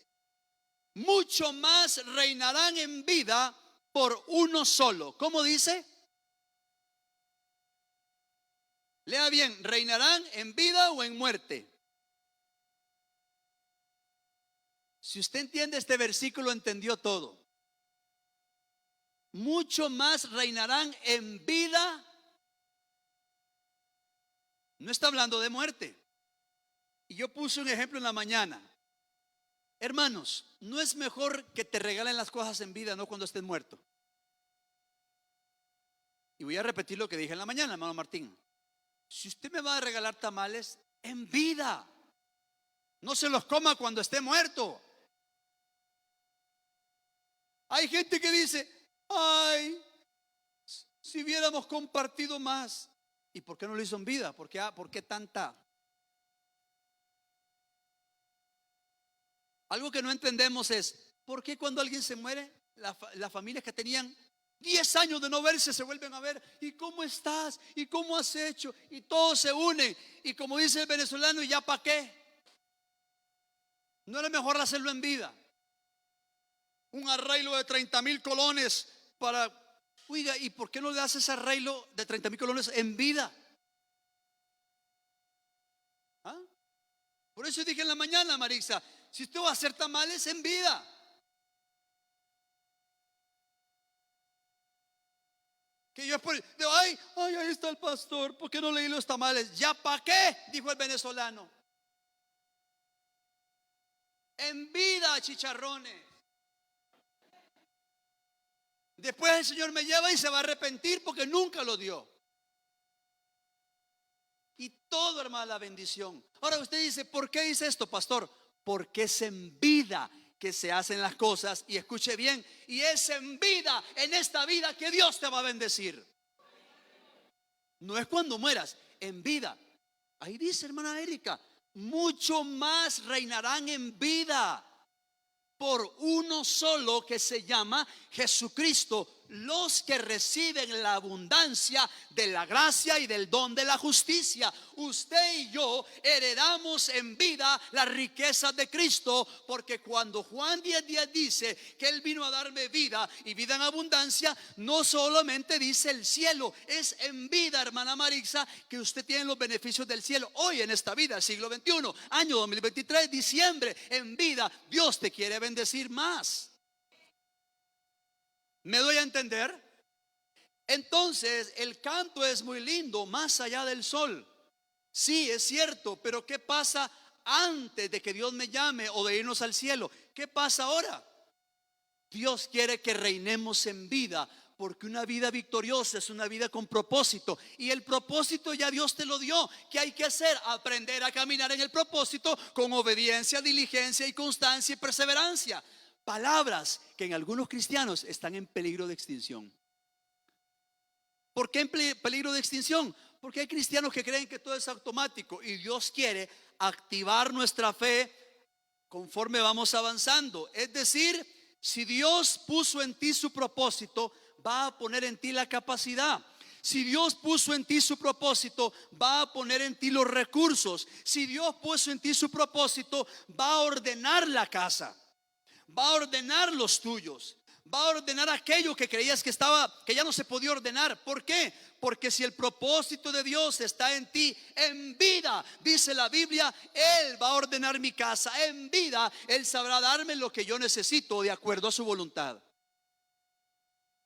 mucho más reinarán en vida por uno solo. ¿Cómo dice? Lea bien: ¿reinarán en vida o en muerte? Si usted entiende este versículo, entendió todo. Mucho más reinarán en vida. No está hablando de muerte. Y yo puse un ejemplo en la mañana. Hermanos, ¿no es mejor que te regalen las cosas en vida, no cuando estés muerto? Y voy a repetir lo que dije en la mañana, hermano Martín. Si usted me va a regalar tamales, en vida, no se los coma cuando esté muerto. Hay gente que dice: ay, si hubiéramos compartido más. ¿Y por qué no lo hizo en vida? ¿Por qué tanta? Algo que no entendemos es: ¿por qué cuando alguien se muere, las familias que tenían 10 años de no verse se vuelven a ver? ¿Y cómo estás? ¿Y cómo has hecho? Y todos se unen. Y como dice el venezolano, ¿y ya para qué? ¿No era mejor hacerlo en vida? Un arreglo de 30,000 colones para... Oiga, ¿y por qué no le haces ese arreglo de 30,000 colones en vida? ¿Ah? Por eso dije en la mañana, Marisa, Si usted va a hacer tamales, en vida. Que yo después digo, ay, ahí está el pastor, ¿por qué no leí los tamales? ¿Ya para qué? Dijo el venezolano. En vida, chicharrones. Después el Señor me lleva y se va a arrepentir porque nunca lo dio. Y todo, hermano, la bendición. Ahora usted dice, ¿por qué dice esto, pastor? Porque es en vida que se hacen las cosas. Y escuche bien, y es en vida, en esta vida, que Dios te va a bendecir. No es cuando mueras, en vida. Ahí dice, hermana Erika, mucho más reinarán en vida por uno solo que se llama Jesucristo, los que reciben la abundancia de la gracia y del don de la justicia. Usted y yo heredamos en vida las riquezas de Cristo, porque cuando Juan 10:10 dice que Él vino a darme vida y vida en abundancia, no solamente dice el cielo, es en vida, hermana Marixa, que usted tiene los beneficios del cielo. Hoy en esta vida, siglo XXI, año 2023, diciembre, en vida, Dios te quiere bendecir más. ¿Me doy a entender? Entonces el canto es muy lindo, más allá del sol. Sí, es cierto, pero ¿qué pasa antes de que Dios me llame o de irnos al cielo? ¿Qué pasa ahora? Dios quiere que reinemos en vida, porque una vida victoriosa es una vida con propósito. Y el propósito ya Dios te lo dio. ¿Qué hay que hacer? Aprender a caminar en el propósito con obediencia, diligencia y constancia y perseverancia. Palabras que en algunos cristianos están en peligro de extinción. ¿Por qué en peligro de extinción? Porque hay cristianos que creen que todo es automático, y Dios quiere activar nuestra fe conforme vamos avanzando. Es decir, si Dios puso en ti su propósito, va a poner en ti la capacidad. Si Dios puso en ti su propósito, va a poner en ti los recursos. Si Dios puso en ti su propósito, va a ordenar la casa, va a ordenar los tuyos, va a ordenar aquello que creías que ya no se podía ordenar. ¿Por qué? Porque si el propósito de Dios está en ti, en vida, dice la Biblia, Él va a ordenar mi casa. En vida Él sabrá darme lo que yo necesito de acuerdo a su voluntad.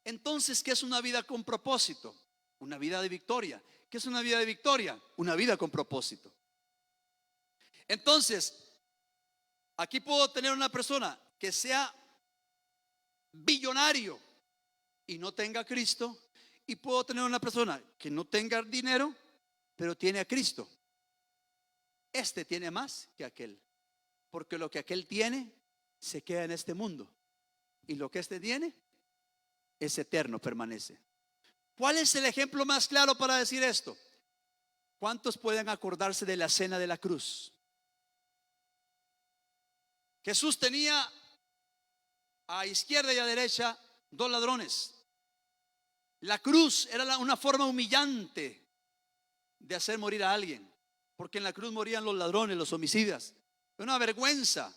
Entonces, ¿qué es una vida con propósito? Una vida de victoria. ¿Qué es una vida de victoria? Una vida con propósito. Entonces, aquí puedo tener una persona que sea billonario y no tenga a Cristo, y puedo tener una persona que no tenga dinero pero tiene a Cristo. Este tiene más que aquel, porque lo que aquel tiene se queda en este mundo, y lo que este tiene es eterno, permanece. ¿Cuál es el ejemplo más claro para decir esto? ¿Cuántos pueden acordarse de la cena de la cruz? Jesús tenía a izquierda y a derecha dos ladrones. La cruz era una forma humillante de hacer morir a alguien, porque en la cruz morían los ladrones, los homicidas. Una vergüenza.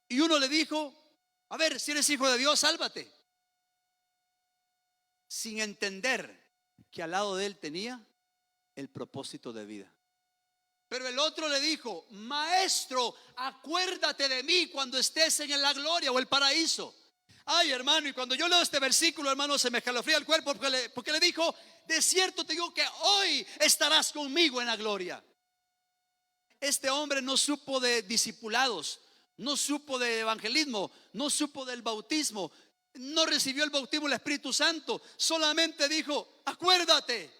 Y uno le dijo, a ver, si eres hijo de Dios, sálvate, sin entender que al lado de él tenía el propósito de vida. Pero el otro le dijo, maestro, acuérdate de mí cuando estés en la gloria o el paraíso. Ay, hermano, y cuando yo leo este versículo, hermano, se me escalofría el cuerpo, porque le dijo, de cierto te digo que hoy estarás conmigo en la gloria. Este hombre no supo de discipulados, no supo de evangelismo, no supo del bautismo, no recibió el bautismo del Espíritu Santo. Solamente dijo, acuérdate.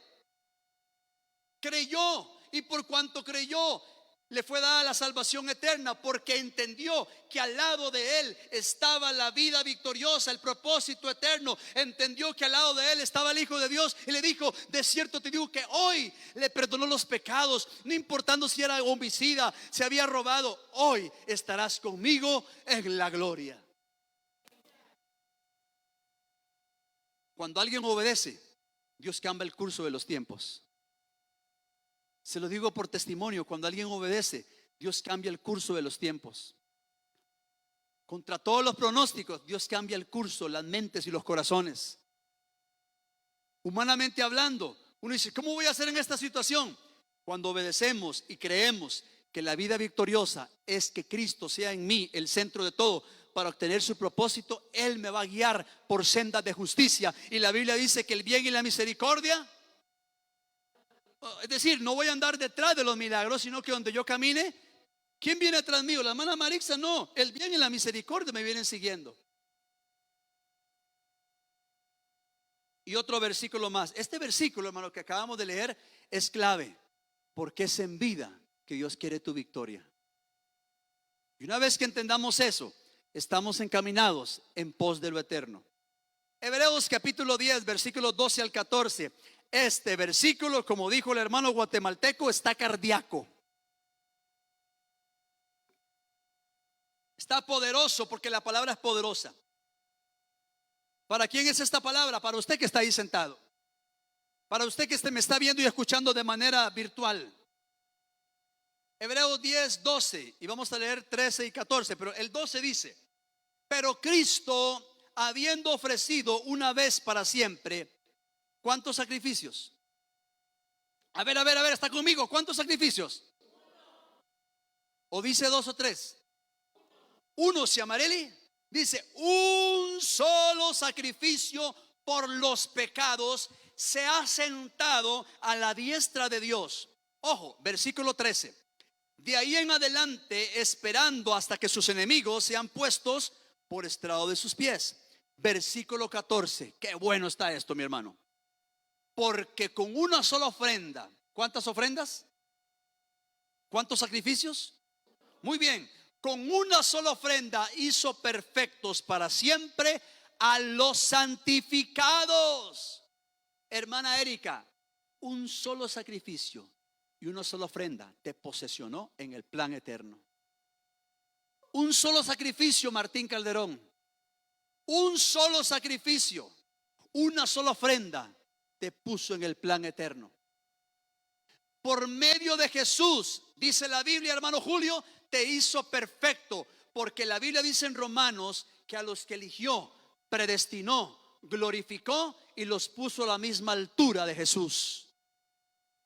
Creyó, y por cuanto creyó, le fue dada la salvación eterna, porque entendió que al lado de él estaba la vida victoriosa, el propósito eterno. Entendió que al lado de él estaba el Hijo de Dios, y le dijo, de cierto te digo que hoy le perdonó los pecados, no importando si era homicida, si había robado, hoy estarás conmigo en la gloria. Cuando alguien obedece, Dios cambia el curso de los tiempos. Se lo digo por testimonio, cuando alguien obedece, Dios cambia el curso de los tiempos. Contra todos los pronósticos, Dios cambia el curso, las mentes y los corazones. Humanamente hablando, uno dice, ¿cómo voy a hacer en esta situación? Cuando obedecemos y creemos que la vida victoriosa es que Cristo sea en mí el centro de todo para obtener su propósito, Él me va a guiar por sendas de justicia. Y la Biblia dice que el bien y la misericordia, es decir, no voy a andar detrás de los milagros, sino que donde yo camine, ¿quién viene atrás mío? La hermana Marixa, no, el bien y la misericordia me vienen siguiendo. Y otro versículo más. Este versículo, hermano, que acabamos de leer es clave, porque es en vida que Dios quiere tu victoria. Y una vez que entendamos eso, estamos encaminados en pos de lo eterno. Hebreos capítulo 10, versículos 12 al 14. Este versículo, como dijo el hermano guatemalteco, está cardíaco. Está poderoso porque la palabra es poderosa. ¿Para quién es esta palabra? Para usted que está ahí sentado. Para usted que me está viendo y escuchando de manera virtual. Hebreos 10, 12. Y vamos a leer 13 y 14. Pero el 12 dice: pero Cristo, habiendo ofrecido una vez para siempre, ¿cuántos sacrificios? A ver, está conmigo. ¿Cuántos sacrificios? ¿O dice 2 o 3? Uno, Siamarelli. Dice: un solo sacrificio por los pecados se ha sentado a la diestra de Dios. Ojo, versículo 13. De ahí en adelante, esperando hasta que sus enemigos sean puestos por estrado de sus pies. Versículo 14. Qué bueno está esto, mi hermano. Porque con una sola ofrenda, ¿cuántas ofrendas? ¿Cuántos sacrificios? Muy bien. Con una sola ofrenda hizo perfectos para siempre a los santificados. Hermana Erika, un solo sacrificio y una sola ofrenda te posesionó en el plan eterno. Un solo sacrificio, Martín Calderón. Un solo sacrificio, una sola ofrenda te puso en el plan eterno. Por medio de Jesús, dice la Biblia, hermano Julio, te hizo perfecto, porque la Biblia dice en Romanos que a los que eligió, predestinó, glorificó y los puso a la misma altura de Jesús.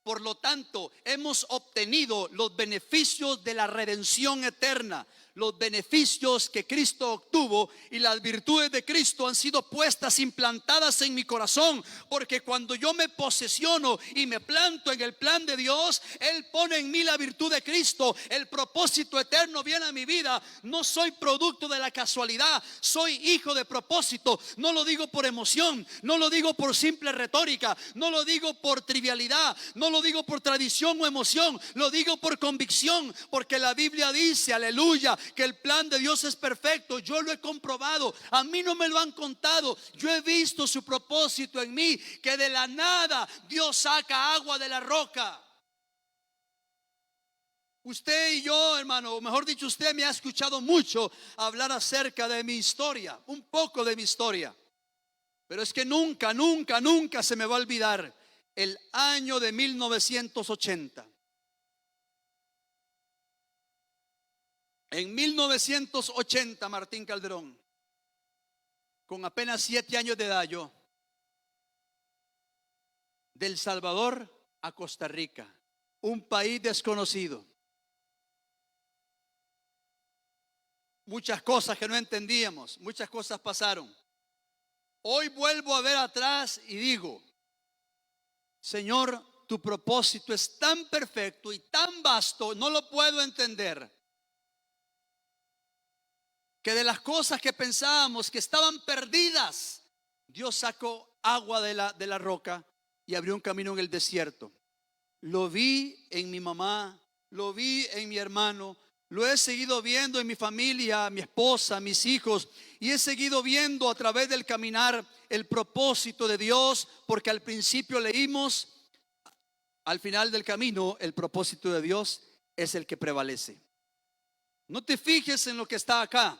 Por lo tanto, hemos obtenido los beneficios de la redención eterna, los beneficios que Cristo obtuvo, y las virtudes de Cristo han sido puestas, implantadas en mi corazón, porque cuando yo me posesiono y me planto en el plan de Dios, Él pone en mí la virtud de Cristo. El propósito eterno viene a mi vida. No soy producto de la casualidad, soy hijo de propósito. No lo digo por emoción, no lo digo por simple retórica, no lo digo por trivialidad, no lo digo por tradición o emoción, lo digo por convicción, porque la Biblia dice, aleluya, que el plan de Dios es perfecto. Yo lo he comprobado, a mí no me lo han contado, yo he visto su propósito en mí, que de la nada Dios saca agua de la roca. Usted y yo, hermano, o mejor dicho, usted me ha escuchado mucho hablar acerca de mi historia, un poco de mi historia, pero es que nunca se me va a olvidar el año de 1980. En 1980, Martín Calderón, con apenas 7 años de edad yo, del Salvador a Costa Rica, un país desconocido. Muchas cosas que no entendíamos, muchas cosas pasaron. Hoy vuelvo a ver atrás y digo: Señor, tu propósito es tan perfecto y tan vasto, no lo puedo entender, que de las cosas que pensábamos que estaban perdidas, Dios sacó agua de la roca y abrió un camino en el desierto. Lo vi en mi mamá, lo vi en mi hermano, lo he seguido viendo en mi familia, mi esposa, mis hijos, y he seguido viendo a través del caminar el propósito de Dios, porque al principio leímos, al final del camino, el propósito de Dios es el que prevalece. No te fijes en lo que está acá,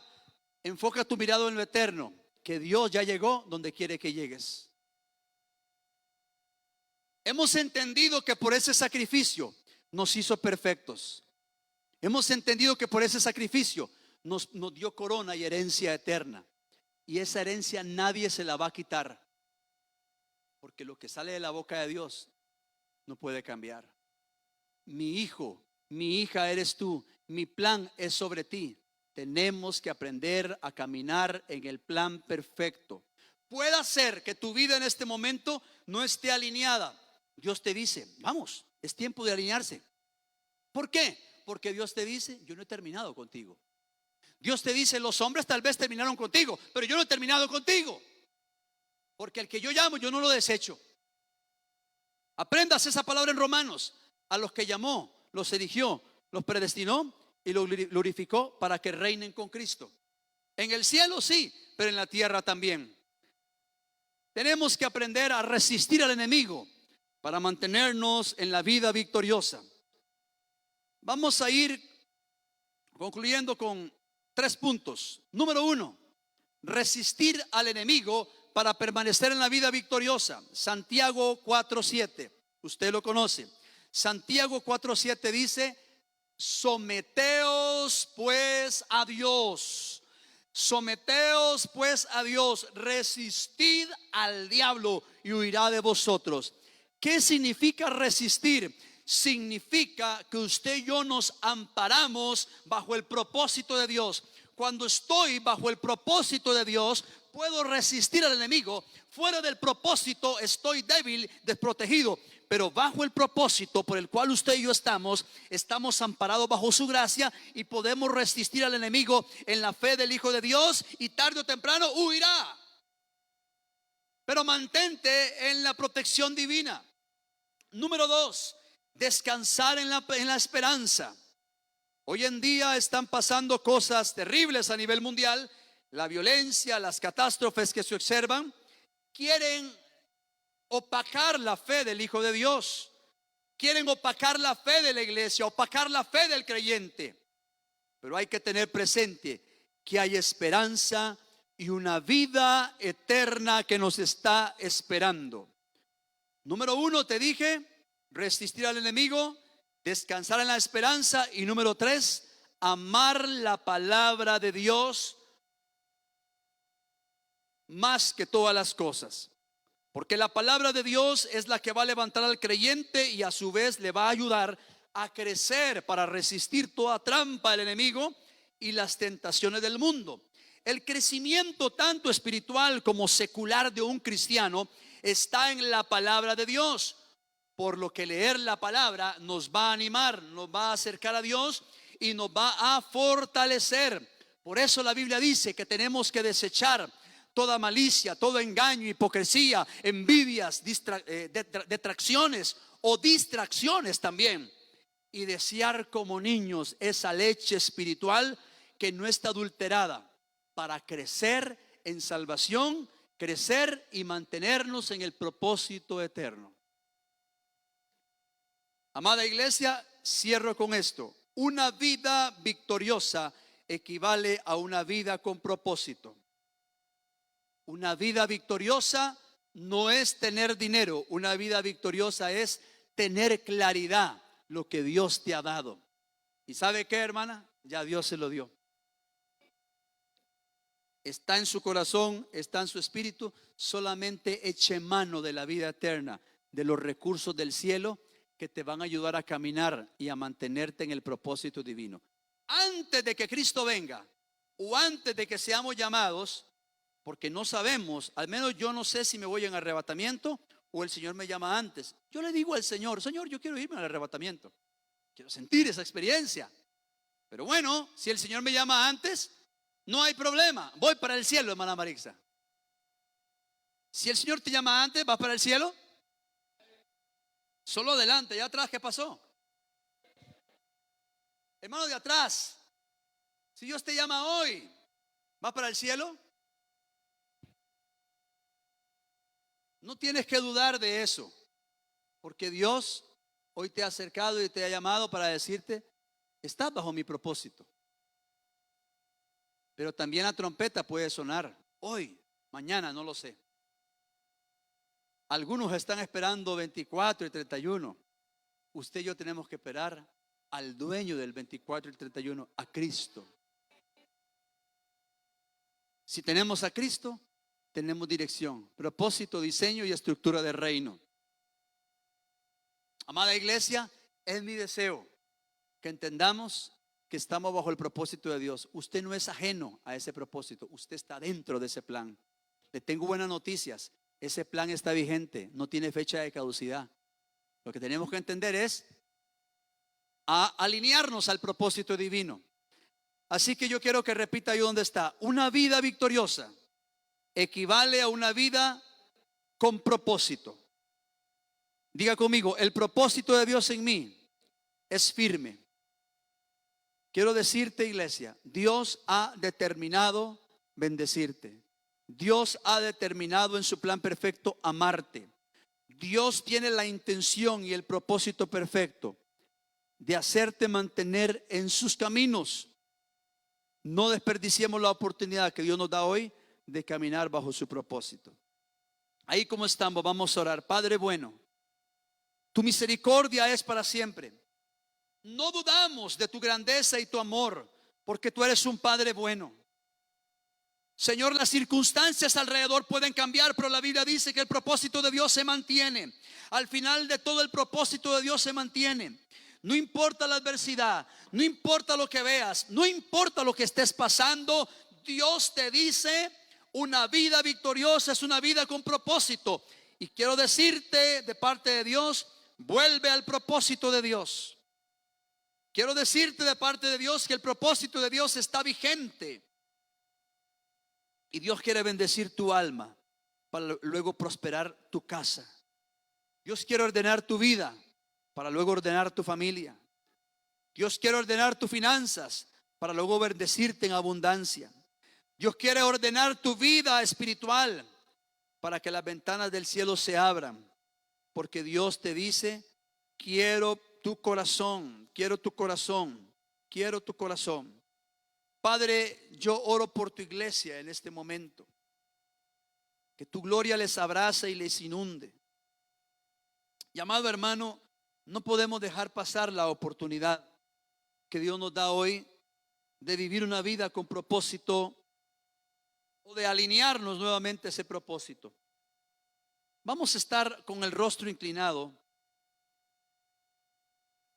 enfoca tu mirada en lo eterno, que Dios ya llegó donde quiere que llegues. Hemos entendido que por ese sacrificio nos hizo perfectos. Hemos entendido que por ese sacrificio nos dio corona y herencia eterna. Y esa herencia nadie se la va a quitar, porque lo que sale de la boca de Dios no puede cambiar. Mi hijo, mi hija eres tú, mi plan es sobre ti. Tenemos que aprender a caminar en el plan perfecto. Puede ser que tu vida en este momento no esté alineada. Dios te dice, vamos, es tiempo de alinearse. ¿Por qué? Porque Dios te dice, yo no he terminado contigo. Dios te dice, los hombres tal vez terminaron contigo, pero yo no he terminado contigo. Porque el que yo llamo, yo no lo desecho. Aprendas esa palabra en Romanos. A los que llamó, los eligió, los predestinó y los glorificó para que reinen con Cristo. En el cielo sí, pero en la tierra también. Tenemos que aprender a resistir al enemigo para mantenernos en la vida victoriosa. Vamos a ir concluyendo con 3 puntos. Número 1, resistir al enemigo para permanecer en la vida victoriosa. Santiago 4:7, usted lo conoce. Santiago 4:7 dice, someteos pues a Dios. Someteos pues a Dios, resistid al diablo y huirá de vosotros. ¿Qué significa resistir? Significa que usted y yo nos amparamos bajo el propósito de Dios. Cuando estoy bajo el propósito de Dios, puedo resistir al enemigo. Fuera del propósito estoy débil, desprotegido. Pero bajo el propósito por el cual usted y yo estamos amparados bajo su gracia y podemos resistir al enemigo en la fe del Hijo de Dios, y tarde o temprano huirá. Pero mantente en la protección divina. Número 2, descansar en la esperanza. Hoy en día están pasando cosas terribles a nivel mundial. La violencia, las catástrofes que se observan, quieren opacar la fe del Hijo de Dios. Quieren opacar la fe de la iglesia, opacar la fe del creyente. Pero hay que tener presente que hay esperanza y una vida eterna que nos está esperando. Número 1, te dije, resistir al enemigo, descansar en la esperanza. Y número 3, amar la palabra de Dios más que todas las cosas. Porque la palabra de Dios es la que va a levantar al creyente y a su vez le va a ayudar a crecer para resistir toda trampa del enemigo y las tentaciones del mundo. El crecimiento tanto espiritual como secular de un cristiano está en la palabra de Dios. Por lo que leer la palabra nos va a animar, nos va a acercar a Dios y nos va a fortalecer. Por eso la Biblia dice que tenemos que desechar toda malicia, todo engaño, hipocresía, envidias, detracciones o distracciones también, y desear como niños esa leche espiritual que no está adulterada, para crecer en salvación, crecer y mantenernos en el propósito eterno. Amada iglesia, cierro con esto. Una vida victoriosa equivale a una vida con propósito. Una vida victoriosa no es tener dinero. Una vida victoriosa es tener claridad lo que Dios te ha dado. ¿Y sabe qué, hermana? Ya Dios se lo dio. Está en su corazón, está en su espíritu. Solamente eche mano de la vida eterna, de los recursos del cielo que te van a ayudar a caminar y a mantenerte en el propósito divino. Antes de que Cristo venga o antes de que seamos llamados, porque no sabemos, al menos yo no sé si me voy en arrebatamiento o el Señor me llama antes. Yo le digo al Señor, Señor, yo quiero irme al arrebatamiento, quiero sentir esa experiencia. Pero bueno, si el Señor me llama antes, no hay problema, voy para el cielo, hermana Marixa. Si el Señor te llama antes, ¿vas para el cielo? Solo adelante, allá atrás, ¿qué pasó? Hermano de atrás, si Dios te llama hoy, ¿vas para el cielo? No tienes que dudar de eso, porque Dios hoy te ha acercado y te ha llamado para decirte, estás bajo mi propósito. Pero también la trompeta puede sonar hoy, mañana, no lo sé. Algunos están esperando 24 y 31. Usted y yo tenemos que esperar al dueño del 24 y 31, a Cristo. Si tenemos a Cristo, tenemos dirección, propósito, diseño y estructura del reino. Amada iglesia, es mi deseo que entendamos que estamos bajo el propósito de Dios. Usted no es ajeno a ese propósito, usted está dentro de ese plan. Le tengo buenas noticias, ese plan está vigente, no tiene fecha de caducidad. Lo que tenemos que entender es a alinearnos al propósito divino. Así que yo quiero que repita ahí donde está. Una vida victoriosa equivale a una vida con propósito. Diga conmigo, el propósito de Dios en mí es firme. Quiero decirte, iglesia, Dios ha determinado bendecirte. Dios ha determinado en su plan perfecto amarte. Dios tiene la intención y el propósito perfecto de hacerte mantener en sus caminos. No desperdiciemos la oportunidad que Dios nos da hoy de caminar bajo su propósito. Ahí como estamos, vamos a orar. Padre bueno, tu misericordia es para siempre. No dudamos de tu grandeza y tu amor, porque tú eres un Padre bueno. Señor, las circunstancias alrededor pueden cambiar, pero la Biblia dice que el propósito de Dios se mantiene. Al final de todo, el propósito de Dios se mantiene. No importa la adversidad, no importa lo que veas, no importa lo que estés pasando, Dios te dice, una vida victoriosa es una vida con propósito. Y quiero decirte de parte de Dios, vuelve al propósito de Dios. Quiero decirte de parte de Dios que el propósito de Dios está vigente. Y Dios quiere bendecir tu alma para luego prosperar tu casa. Dios quiere ordenar tu vida para luego ordenar tu familia. Dios quiere ordenar tus finanzas para luego bendecirte en abundancia. Dios quiere ordenar tu vida espiritual para que las ventanas del cielo se abran. Porque Dios te dice, quiero tu corazón, quiero tu corazón, quiero tu corazón. Padre, yo oro por tu iglesia en este momento. Que tu gloria les abrace y les inunde. Y amado hermano, no podemos dejar pasar la oportunidad que Dios nos da hoy de vivir una vida con propósito o de alinearnos nuevamente a ese propósito. Vamos a estar con el rostro inclinado.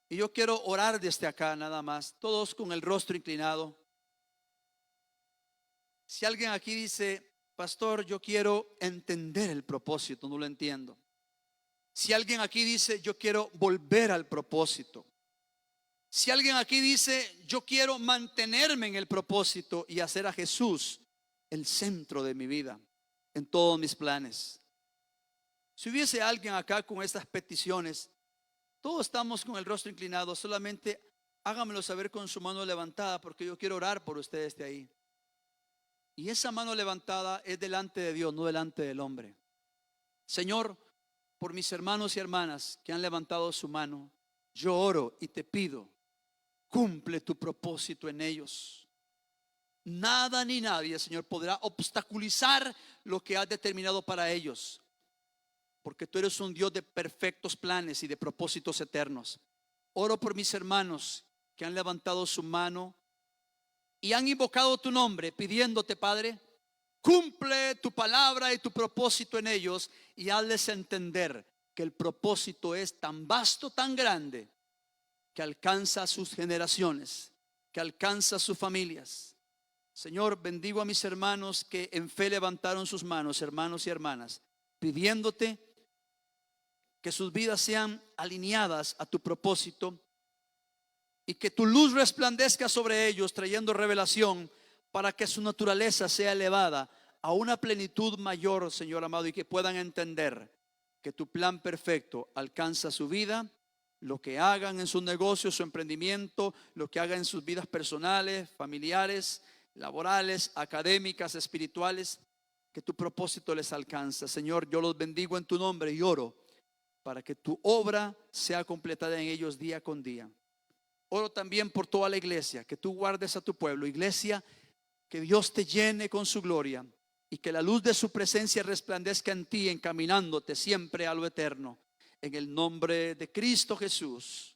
Y yo quiero orar desde acá nada más, todos con el rostro inclinado. Si alguien aquí dice, pastor, yo quiero entender el propósito, no lo entiendo. Si alguien aquí dice, yo quiero volver al propósito. Si alguien aquí dice, yo quiero mantenerme en el propósito y hacer a Jesús el centro de mi vida, en todos mis planes. Si hubiese alguien acá con estas peticiones, todos estamos con el rostro inclinado, solamente háganmelo saber con su mano levantada, porque yo quiero orar por ustedes de ahí. Y esa mano levantada es delante de Dios, no delante del hombre. Señor, por mis hermanos y hermanas que han levantado su mano, yo oro y te pido, cumple tu propósito en ellos. Nada ni nadie, Señor, podrá obstaculizar lo que has determinado para ellos, porque tú eres un Dios de perfectos planes y de propósitos eternos. Oro por mis hermanos que han levantado su mano y han invocado tu nombre, pidiéndote, Padre, cumple tu palabra y tu propósito en ellos y hazles entender que el propósito es tan vasto, tan grande, que alcanza a sus generaciones, que alcanza a sus familias. Señor, bendigo a mis hermanos que en fe levantaron sus manos, hermanos y hermanas, pidiéndote que sus vidas sean alineadas a tu propósito y que tu luz resplandezca sobre ellos, trayendo revelación para que su naturaleza sea elevada a una plenitud mayor, Señor amado, y que puedan entender que tu plan perfecto alcanza su vida, lo que hagan en sus negocios, su emprendimiento, lo que hagan en sus vidas personales, familiares, laborales, académicas, espirituales, que tu propósito les alcanza. Señor, yo los bendigo en tu nombre y oro para que tu obra sea completada en ellos día con día. Oro también por toda la iglesia, que tú guardes a tu pueblo. Iglesia, que Dios te llene con su gloria y que la luz de su presencia resplandezca en ti, encaminándote siempre a lo eterno. En el nombre de Cristo Jesús.